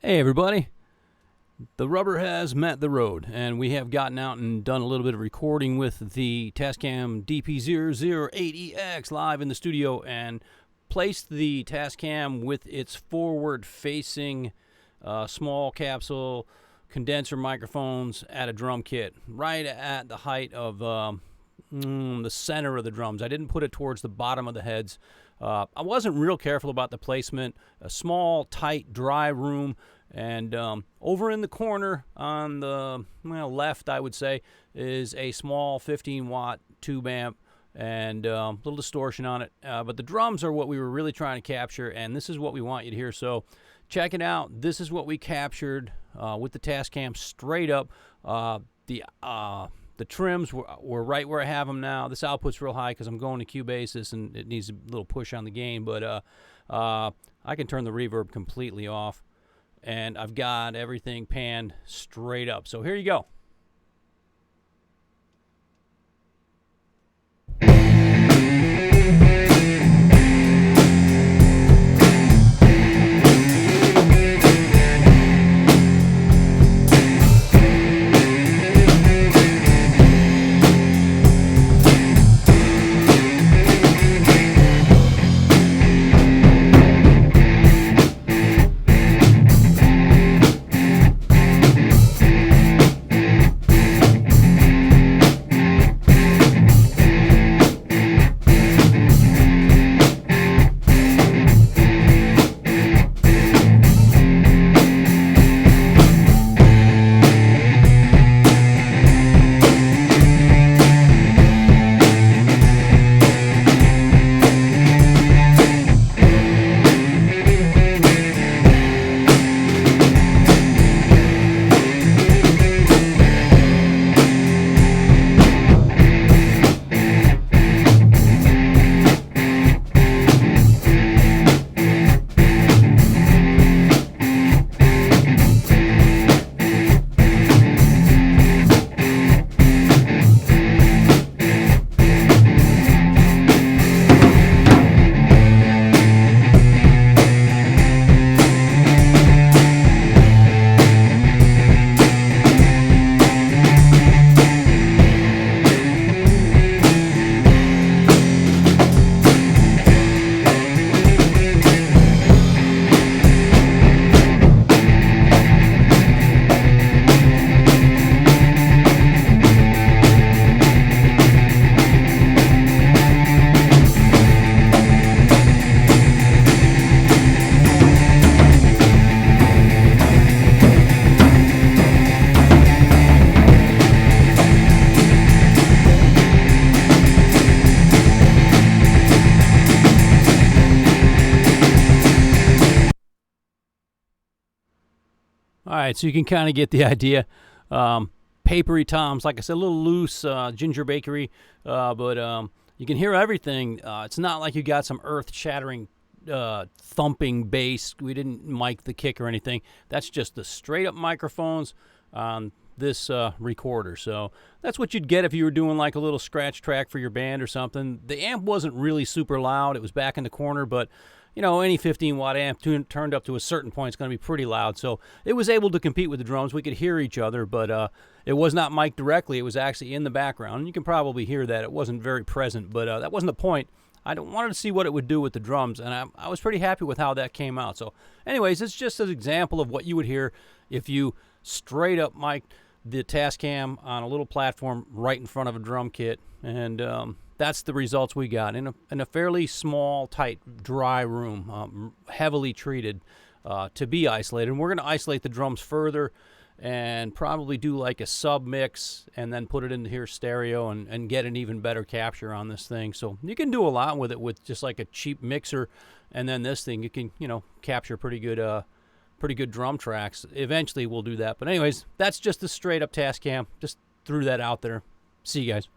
Hey everybody, the rubber has met the road, and we have gotten out and done a little bit of recording with the Tascam DP-008EX live in the studio and placed the Tascam with its forward-facing small capsule condenser microphones at a drum kit, right at the height of the center of the drums. I didn't put it towards the bottom of the heads. I wasn't real careful about the placement. A small, tight, dry room, and over in the corner on the left, I would say, is a small 15-watt tube amp and a little distortion on it. But the drums are what we were really trying to capture, and this is what we want you to hear. So check it out. This is what we captured with the Tascam straight up. The trims were right where I have them now. This output's real high because I'm going to Q basis and it needs a little push on the gain. But I can turn the reverb completely off. And I've got everything panned straight up. So here you go. All right, so you can kind of get the idea. Papery toms, like I said, a little loose, ginger bakery, but you can hear everything. It's not like you got some earth-shattering thumping bass. We didn't mic the kick or anything. That's just the straight-up microphones on this recorder. So that's what you'd get if you were doing like a little scratch track for your band or something. The amp wasn't really super loud. It was back in the corner, but you know, any 15-watt amp turned up to a certain point is going to be pretty loud. So it was able to compete with the drums. We could hear each other, but it was not mic'd directly. It was actually in the background. And you can probably hear that. It wasn't very present, but that wasn't the point. I wanted to see what it would do with the drums, and I was pretty happy with how that came out. So anyways, it's just an example of what you would hear if you straight up mic'd the Tascam on a little platform right in front of a drum kit, and that's the results we got in a fairly small, tight, dry room, heavily treated to be isolated. And we're going to isolate the drums further and probably do like a sub mix and then put it into here stereo and get an even better capture on this thing. So you can do a lot with it with just like a cheap mixer, and then this thing you can capture pretty good drum tracks. Eventually we'll do that. But anyways, that's just the straight up Tascam. Just threw that out there. See you guys.